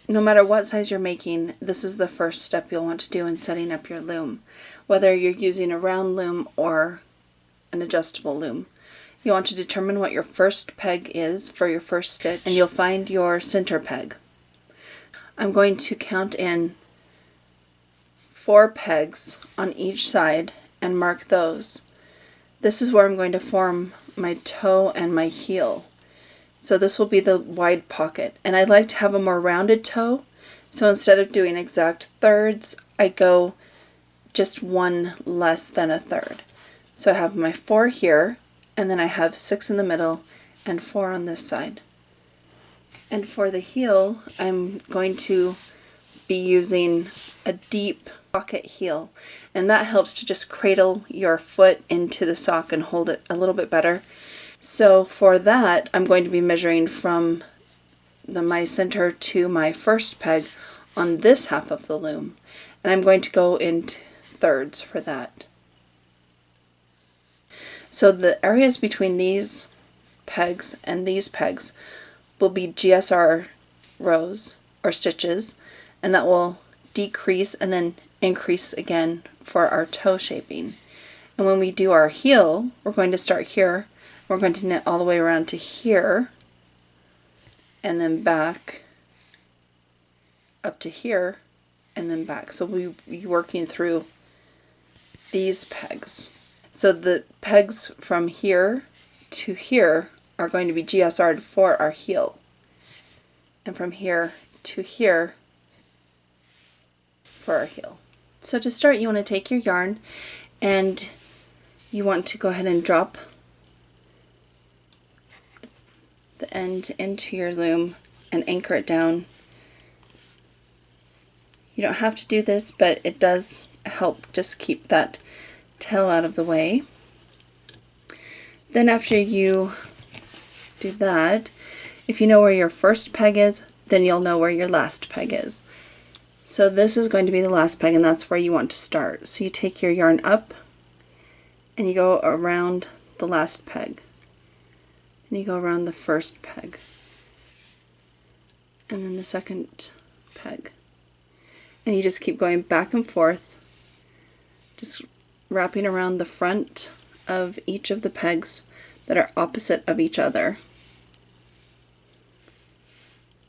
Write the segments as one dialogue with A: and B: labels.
A: no matter what size you're making, this is the first step you'll want to do in setting up your loom. Whether you're using a round loom or an adjustable loom. You want to determine what your first peg is for your first stitch, and you'll find your center peg. I'm going to count in 4 pegs on each side and mark those. This is where I'm going to form my toe and my heel. So this will be the wide pocket, and I like to have a more rounded toe, so instead of doing exact thirds, I go just 1 less than a third. So I have my 4 here, and then I have 6 in the middle and 4 on this side. And for the heel, I'm going to be using a deep pocket heel, and that helps to just cradle your foot into the sock and hold it a little bit better. So for that, I'm going to be measuring from my center to my first peg on this half of the loom, and I'm going to go in thirds for that. So the areas between these pegs and these pegs will be GSR rows or stitches, and that will decrease and then increase again for our toe shaping. And when we do our heel, we're going to start here. We're going to knit all the way around to here, and then back up to here, and then back. So we'll be working through these pegs. So the pegs from here to here are going to be GSR'd for our heel, and from here to here for our heel. So to start, you want to take your yarn and you want to go ahead and drop the end into your loom and anchor it down. You don't have to do this, but it does help just keep that tail out of the way. Then after you do that, if you know where your first peg is, then you'll know where your last peg is. So this is going to be the last peg, and that's where you want to start. So you take your yarn up and you go around the last peg. And you go around the first peg, and then the second peg, and you just keep going back and forth, just wrapping around the front of each of the pegs that are opposite of each other.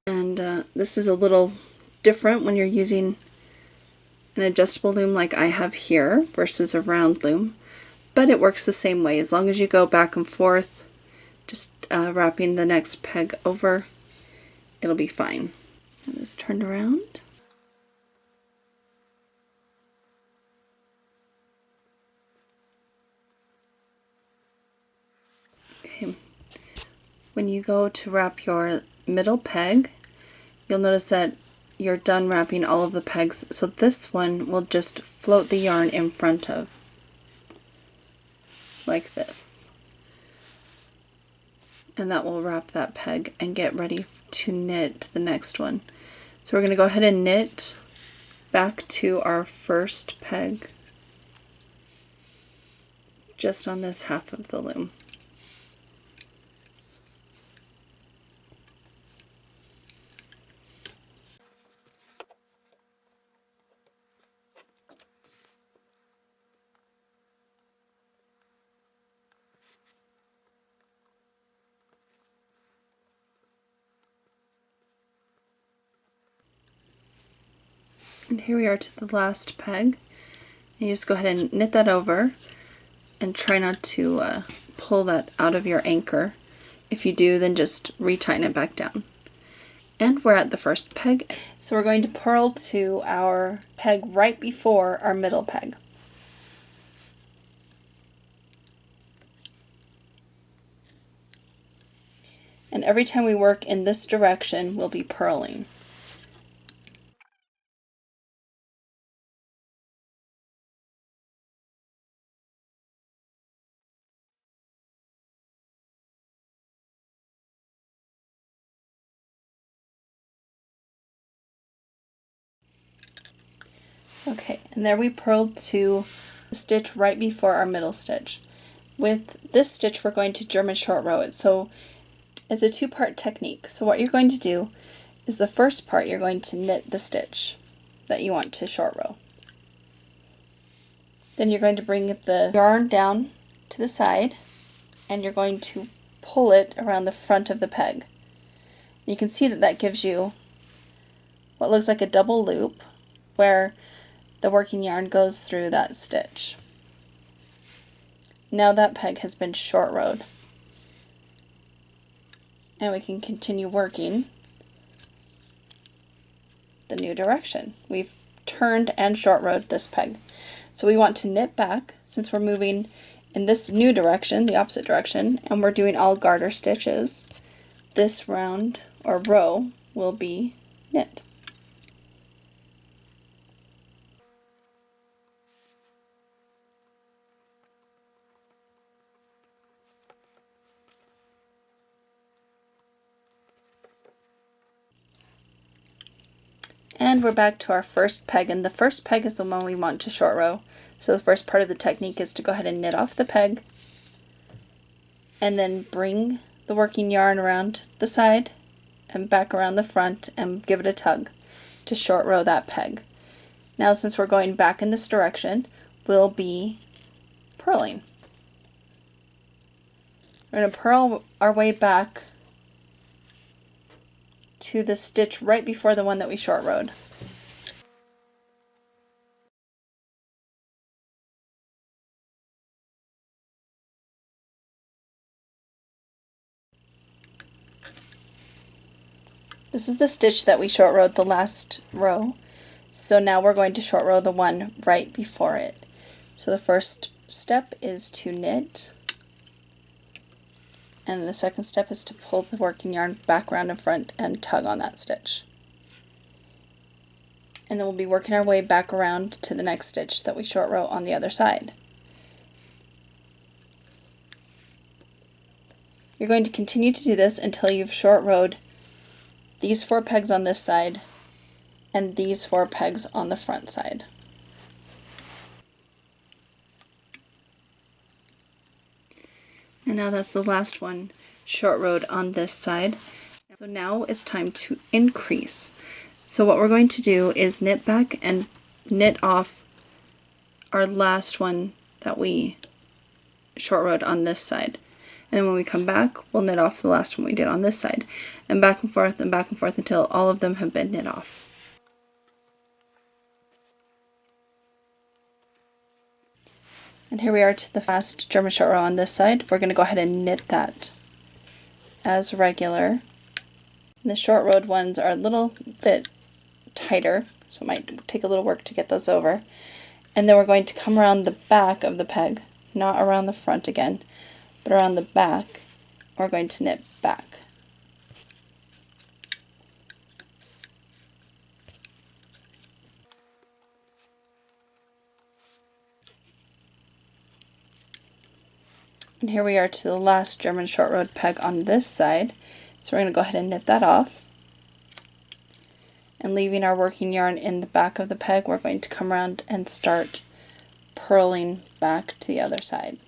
A: And this is a little different when you're using an adjustable loom like I have here versus a round loom, but it works the same way as long as you go back and forth, just wrapping the next peg over, it'll be fine. And this turned around. Okay. When you go to wrap your middle peg, you'll notice that you're done wrapping all of the pegs, so this one will just float the yarn in front of, like this. And that will wrap that peg and get ready to knit the next one. So we're going to go ahead and knit back to our first peg just on this half of the loom. And here we are to the last peg. And you just go ahead and knit that over and try not to pull that out of your anchor. If you do, then just retighten it back down. And we're at the first peg. So we're going to purl to our peg right before our middle peg. And every time we work in this direction, we'll be purling. Okay, and there we purled to the stitch right before our middle stitch. With this stitch, we're going to German short row it. So it's a 2-part technique. So what you're going to do is the first part you're going to knit the stitch that you want to short row. Then you're going to bring the yarn down to the side and you're going to pull it around the front of the peg. You can see that that gives you what looks like a double loop where the working yarn goes through that stitch. Now that peg has been short rowed. And we can continue working the new direction. We've turned and short rowed this peg. So we want to knit back since we're moving in this new direction, the opposite direction, and we're doing all garter stitches. This round or row will be knit. And we're back to our first peg, and the first peg is the one we want to short row. So the first part of the technique is to go ahead and knit off the peg and then bring the working yarn around the side and back around the front and give it a tug to short row that peg. Now since we're going back in this direction, we'll be purling. We're going to purl our way back to the stitch right before the one that we short rowed. This is the stitch that we short rowed the last row, so now we're going to short row the one right before it. So the first step is to knit, and the second step is to pull the working yarn back around in front and tug on that stitch. And then we'll be working our way back around to the next stitch that we short row on the other side. You're going to continue to do this until you've short rowed these 4 pegs on this side and these 4 pegs on the front side. And now that's the last one short rowed on this side. So now it's time to increase. So what we're going to do is knit back and knit off our last one that we short rowed on this side. And then when we come back, we'll knit off the last one we did on this side. And back and forth until all of them have been knit off. And here we are to the last German short row on this side. We're going to go ahead and knit that as regular. And the short rowed ones are a little bit tighter, so it might take a little work to get those over. And then we're going to come around the back of the peg, not around the front again, but around the back. We're going to knit back. And here we are to the last German short rowed peg on this side. So we're going to go ahead and knit that off. And leaving our working yarn in the back of the peg, we're going to come around and start purling back to the other side.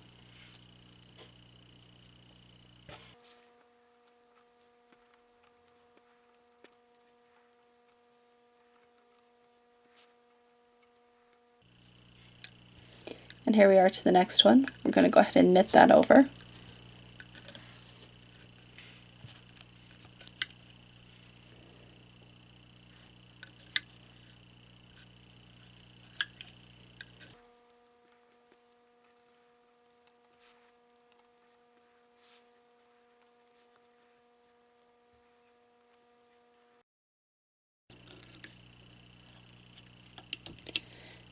A: And here we are to the next one. We're going to go ahead and knit that over.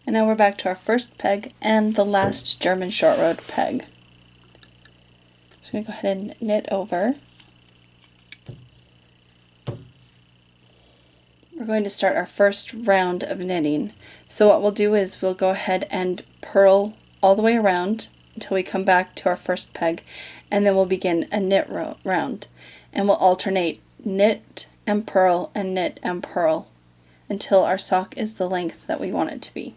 A: And now we're back to our first peg and the last German short rowed peg. So I'm going to go ahead and knit over. We're going to start our first round of knitting. So what we'll do is we'll go ahead and purl all the way around until we come back to our first peg, and then we'll begin a knit round. And we'll alternate knit and purl and knit and purl until our sock is the length that we want it to be.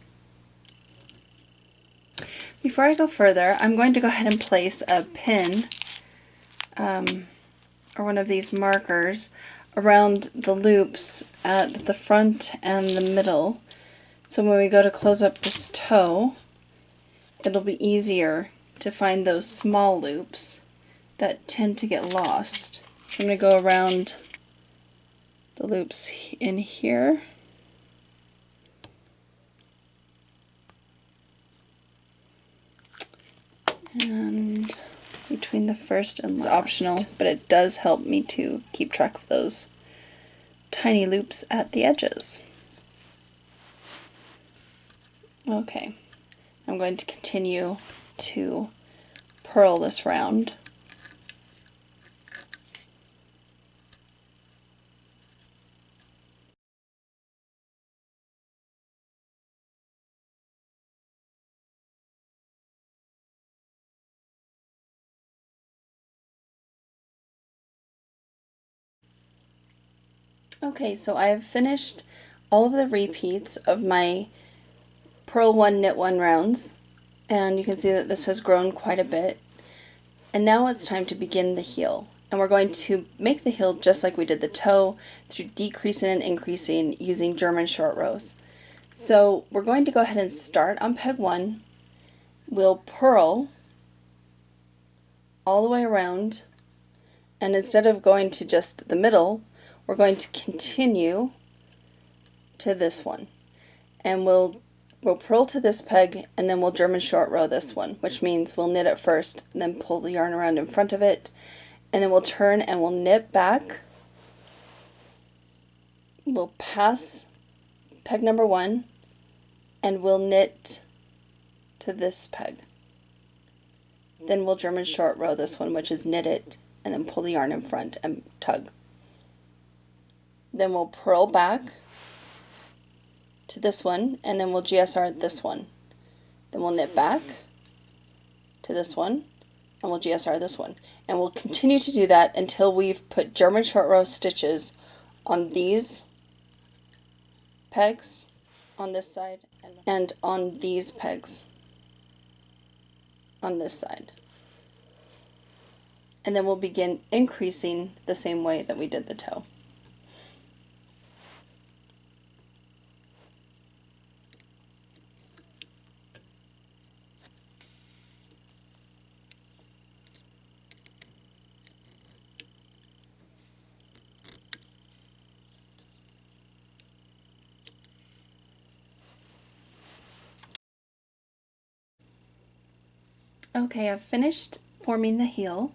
A: Before I go further, I'm going to go ahead and place a pin or one of these markers around the loops at the front and the middle. So when we go to close up this toe, it'll be easier to find those small loops that tend to get lost. So I'm going to go around the loops in here. And between the first and last. It's optional, but it does help me to keep track of those tiny loops at the edges. Okay, I'm going to continue to purl this round. Okay, so I've finished all of the repeats of my purl 1 knit 1 rounds, and you can see that this has grown quite a bit. And now it's time to begin the heel. And we're going to make the heel just like we did the toe, through decreasing and increasing using German short rows. So we're going to go ahead and start on peg 1. We'll purl all the way around, and instead of going to just the middle, we're going to continue to this one. And we'll purl to this peg, and then we'll German short row this one, which means we'll knit it first, and then pull the yarn around in front of it, and then we'll turn and we'll knit back. We'll pass peg number 1, and we'll knit to this peg. Then we'll German short row this one, which is knit it, and then pull the yarn in front and tug. Then we'll purl back to this one, and then we'll GSR this one. Then we'll knit back to this one, and we'll GSR this one. And we'll continue to do that until we've put German short row stitches on these pegs on this side and on these pegs on this side. And then we'll begin increasing the same way that we did the toe. Okay, I've finished forming the heel,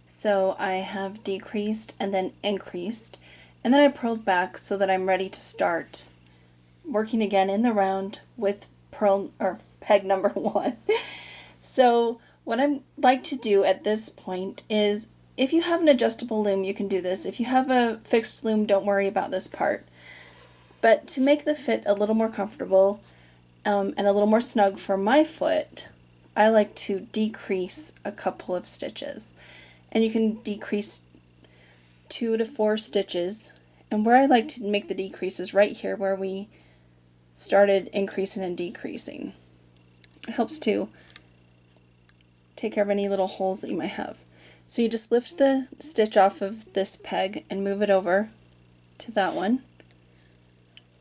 A: so I have decreased and then increased, and then I purled back so that I'm ready to start working again in the round with peg number 1. So what I like to do at this point is, if you have an adjustable loom, you can do this. If you have a fixed loom, don't worry about this part. But to make the fit a little more comfortable and a little more snug for my foot, I like to decrease a couple of stitches. And you can decrease 2 to 4 stitches. And where I like to make the decrease is right here where we started increasing and decreasing. It helps to take care of any little holes that you might have. So you just lift the stitch off of this peg and move it over to that one.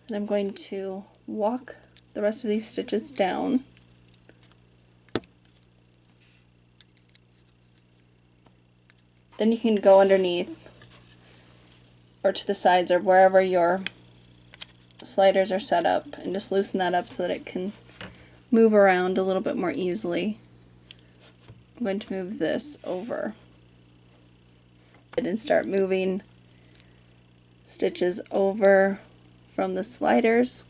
A: And I'm going to walk the rest of these stitches down. Then you can go underneath or to the sides or wherever your sliders are set up and just loosen that up so that it can move around a little bit more easily. I'm going to move this over and start moving stitches over from the sliders.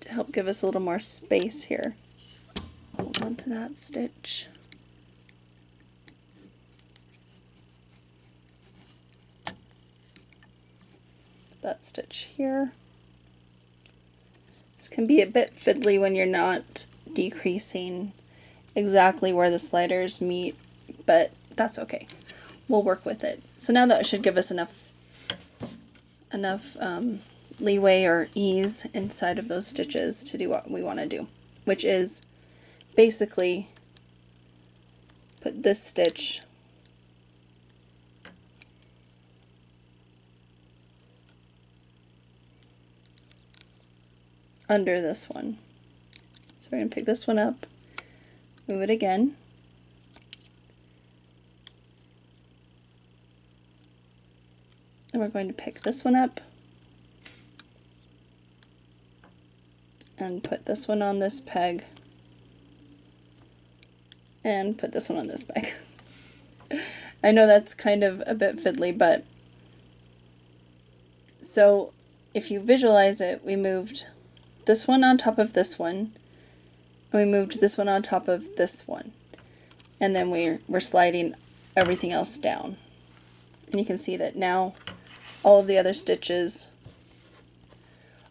A: To help give us a little more space here. Hold on to that stitch. That stitch here. This can be a bit fiddly when you're not decreasing exactly where the sliders meet, but that's okay. We'll work with it. So now that should give us enough leeway or ease inside of those stitches to do what we want to do, which is basically put this stitch under this one. So we're going to pick this one up, move it again, and we're going to pick this one up and put this one on this peg and put this one on this peg. I know that's kind of a bit fiddly, but so if you visualize it, we moved this one on top of this one, and we moved this one on top of this one, and then we're sliding everything else down. And you can see that now all of the other stitches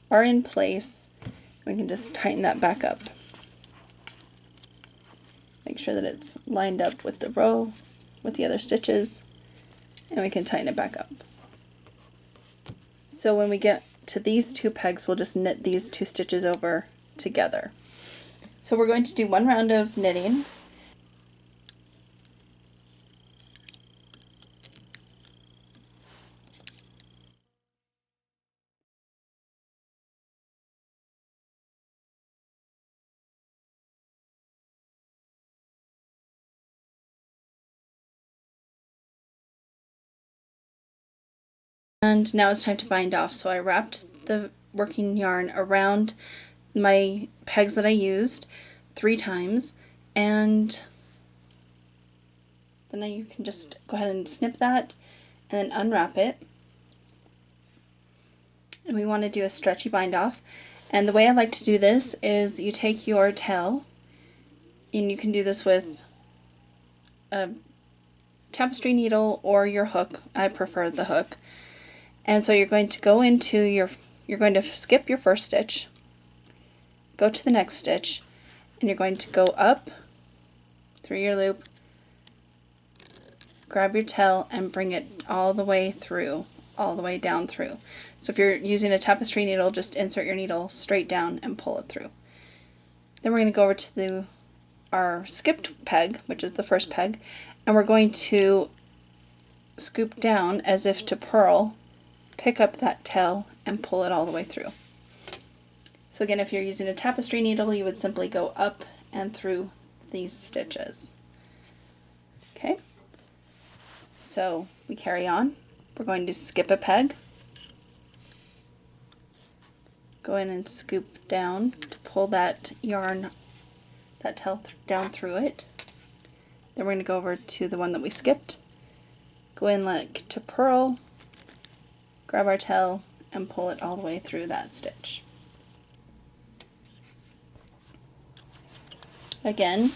A: are in place. We can just tighten that back up. Make sure that it's lined up with the row, with the other stitches, and we can tighten it back up. So when we get to these two pegs, we'll just knit these two stitches over together. So we're going to do one round of knitting. And now it's time to bind off. So I wrapped the working yarn around my pegs that I used 3 times, and then you can just go ahead and snip that and then unwrap it. And we want to do a stretchy bind off. And the way I like to do this is you take your tail, and you can do this with a tapestry needle or your hook. I prefer the hook. And so you're going to go into you're going to skip your first stitch, go to the next stitch, and you're going to go up through your loop, grab your tail, and bring it all the way through, all the way down through. So if you're using a tapestry needle, just insert your needle straight down and pull it through. Then we're going to go over to our skipped peg, which is the first peg, and we're going to scoop down as if to purl, pick up that tail, and pull it all the way through. So again, if you're using a tapestry needle, you would simply go up and through these stitches. Okay, so we carry on. We're going to skip a peg, go in and scoop down to pull that yarn, that tail down through it. Then we're going to go over to the one that we skipped, go in like to purl, grab our tail, and pull it all the way through that stitch. Again,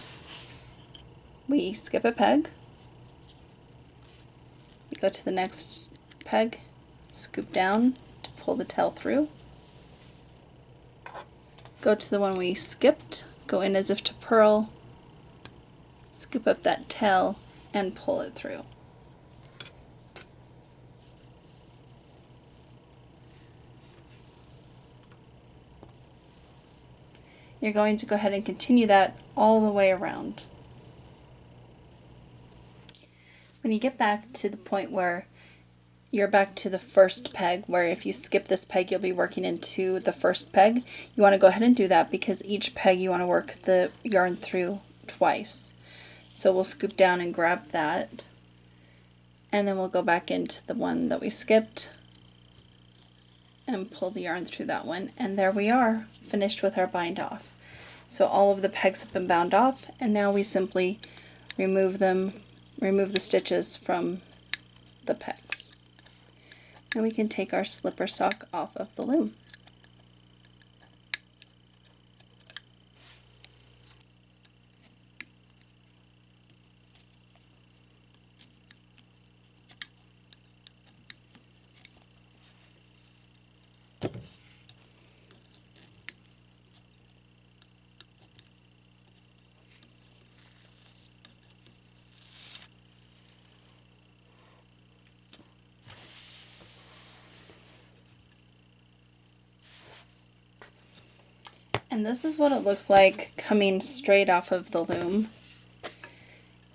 A: we skip a peg, we go to the next peg, scoop down to pull the tail through, go to the one we skipped, go in as if to purl, scoop up that tail, and pull it through. You're going to go ahead and continue that all the way around. When you get back to the point where you're back to the first peg, where if you skip this peg you'll be working into the first peg, you want to go ahead and do that because each peg you want to work the yarn through twice. So we'll scoop down and grab that, and then we'll go back into the one that we skipped and pull the yarn through that one, and there we are, finished with our bind off. So all of the pegs have been bound off, and now we simply remove the stitches from the pegs. And we can take our slipper sock off of the loom. And this is what it looks like coming straight off of the loom.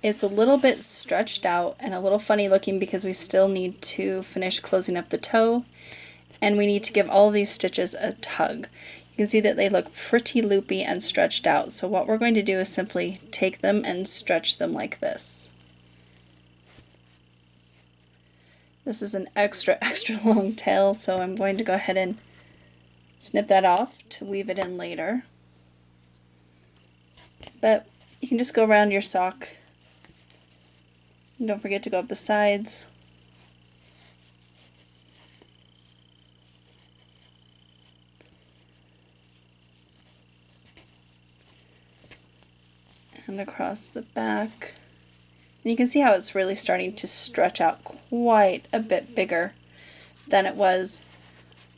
A: It's a little bit stretched out and a little funny looking because we still need to finish closing up the toe, and we need to give all these stitches a tug. You can see that they look pretty loopy and stretched out, so what we're going to do is simply take them and stretch them like this. This is an extra long tail, so I'm going to go ahead and snip that off to weave it in later. But you can just go around your sock. And don't forget to go up the sides. And across the back. And you can see how it's really starting to stretch out quite a bit bigger than it was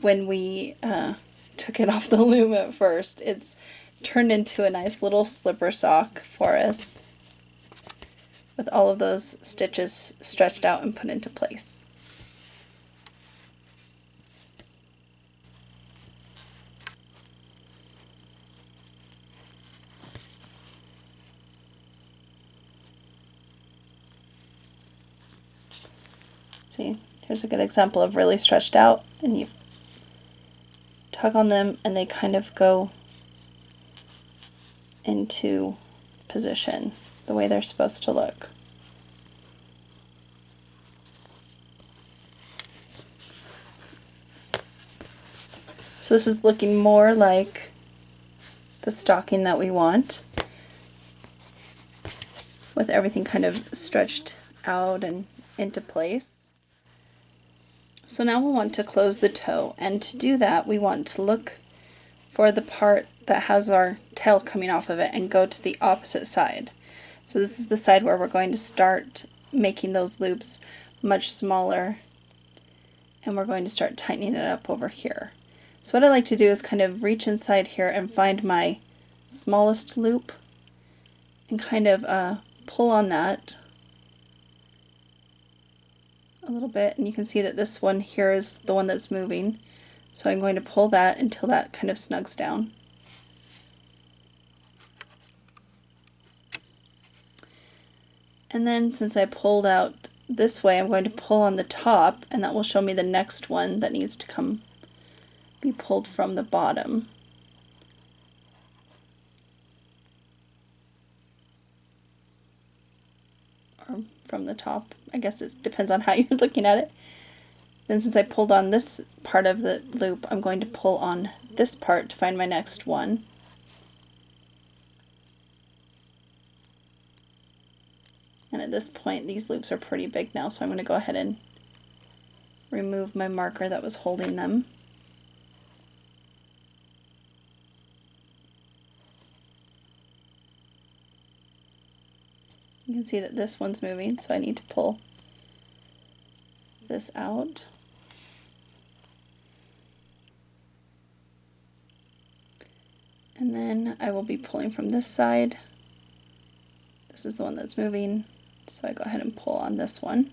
A: when we took it off the loom at first. It's turned into a nice little slipper sock for us with all of those stitches stretched out and put into place. See, here's a good example of really stretched out, and you tug on them and they kind of go into position the way they're supposed to look. So this is looking more like the stocking that we want, with everything kind of stretched out and into place. So now we'll want to close the toe, and to do that we want to look for the part that has our tail coming off of it and go to the opposite side. So this is the side where we're going to start making those loops much smaller, and we're going to start tightening it up over here. So what I like to do is kind of reach inside here and find my smallest loop and kind of pull on that a little bit, and you can see that this one here is the one that's moving. So I'm going to pull that until that kind of snugs down. And then since I pulled out this way, I'm going to pull on the top, and that will show me the next one that needs to be pulled from the bottom. Or from the top. I guess it depends on how you're looking at it. Then since I pulled on this part of the loop, I'm going to pull on this part to find my next one. And at this point these loops are pretty big now, so I'm going to go ahead and remove my marker that was holding them. You can see that this one's moving, so I need to pull this out. And then I will be pulling from this side. This is the one that's moving, so I go ahead and pull on this one.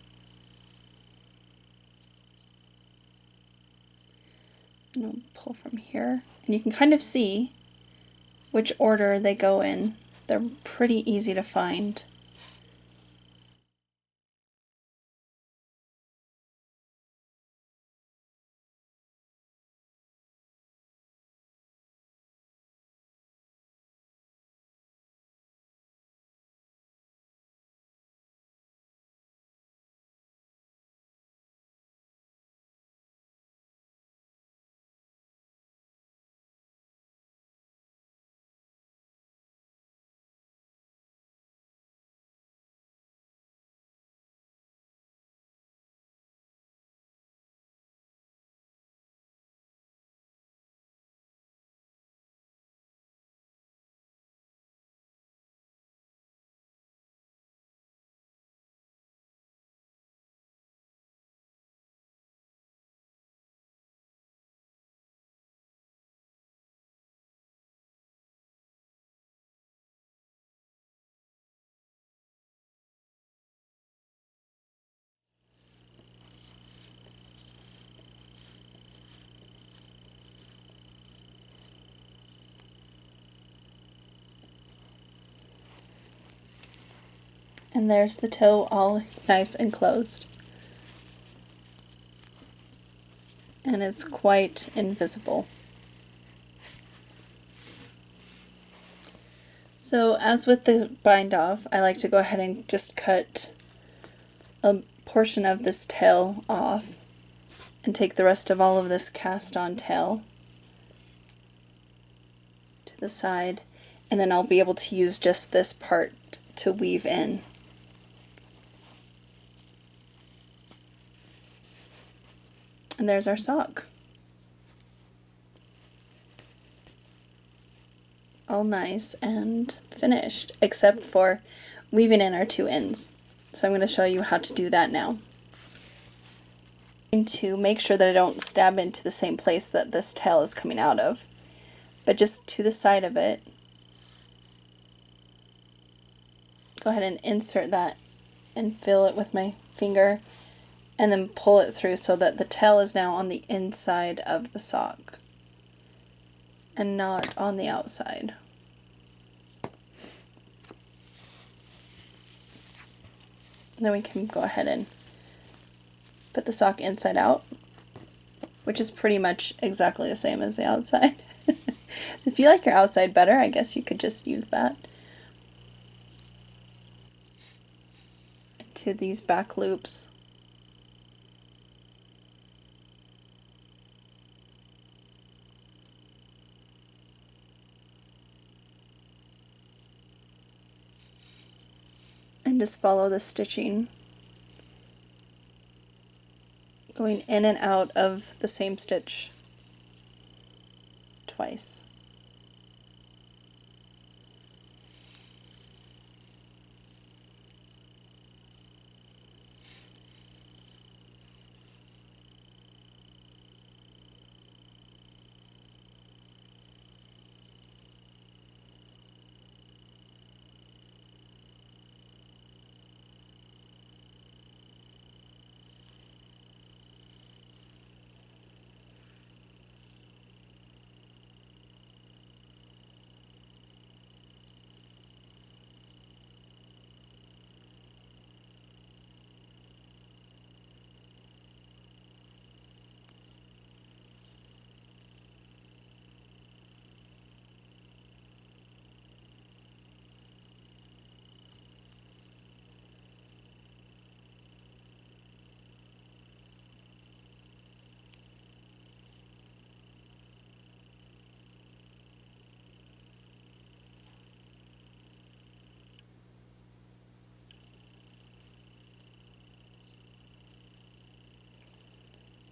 A: And I'll pull from here. And you can kind of see which order they go in. They're pretty easy to find. And there's the toe all nice and closed. And it's quite invisible. So as with the bind off, I like to go ahead and just cut a portion of this tail off and take the rest of all of this cast on tail to the side, and then I'll be able to use just this part to weave in. And there's our sock. All nice and finished, except for weaving in our two ends. So I'm going to show you how to do that now. I'm going to make sure that I don't stab into the same place that this tail is coming out of, but just to the side of it. Go ahead and insert that and fill it with my finger, and then pull it through so that the tail is now on the inside of the sock and not on the outside. And then we can go ahead and put the sock inside out, which is pretty much exactly the same as the outside. If you like your outside better, I guess you could just use that. Into these back loops. And just follow the stitching, going in and out of the same stitch twice.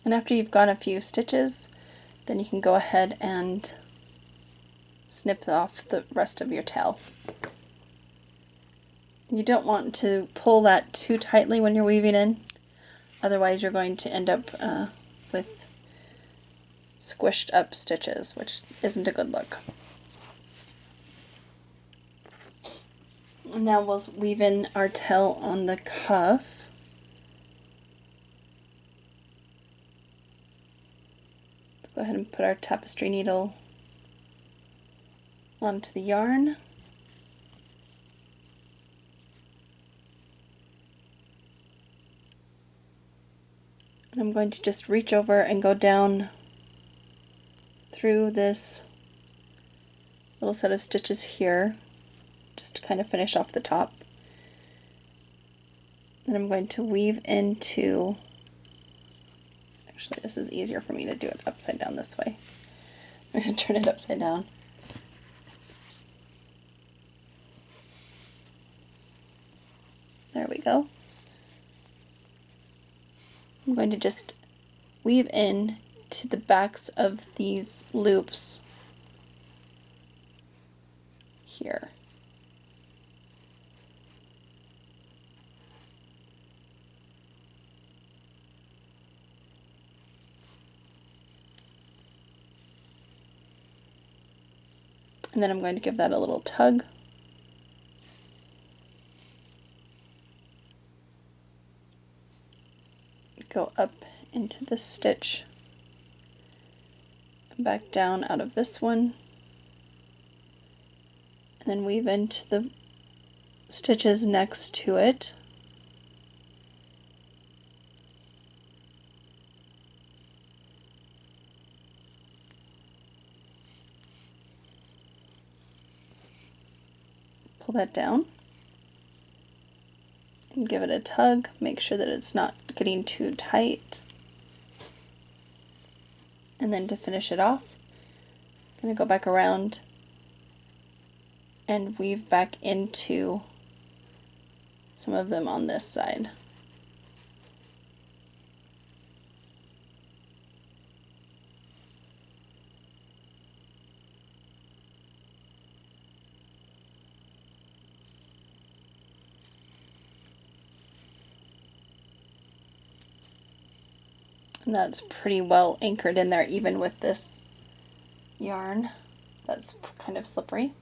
A: And after you've gone a few stitches, then you can go ahead and snip off the rest of your tail. You don't want to pull that too tightly when you're weaving in, otherwise you're going to end up with squished up stitches, which isn't a good look. Now we'll weave in our tail on the cuff. Go ahead and put our tapestry needle onto the yarn. And I'm going to just reach over and go down through this little set of stitches here, just to kind of finish off the top. Then I'm going to weave into, actually this is easier for me to do it upside down this way. I'm going to turn it upside down. There we go. I'm going to just weave in to the backs of these loops here. And then I'm going to give that a little tug. Go up into this stitch and back down out of this one, and then weave into the stitches next to it. Pull that down and give it a tug. Make sure that it's not getting too tight. And then to finish it off, I'm going to go back around and weave back into some of them on this side. And that's pretty well anchored in there, even with this yarn that's kind of slippery.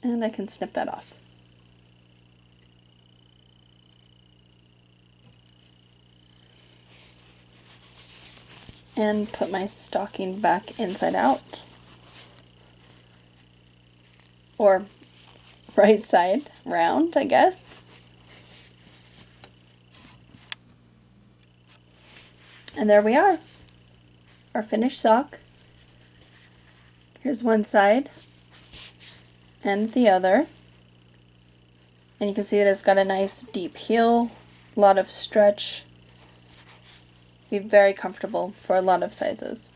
A: And I can snip that off. And put my stocking back inside out. Or right side round, I guess. And there we are, our finished sock. Here's one side and the other. And you can see that it's got a nice deep heel, a lot of stretch. Be very comfortable for a lot of sizes.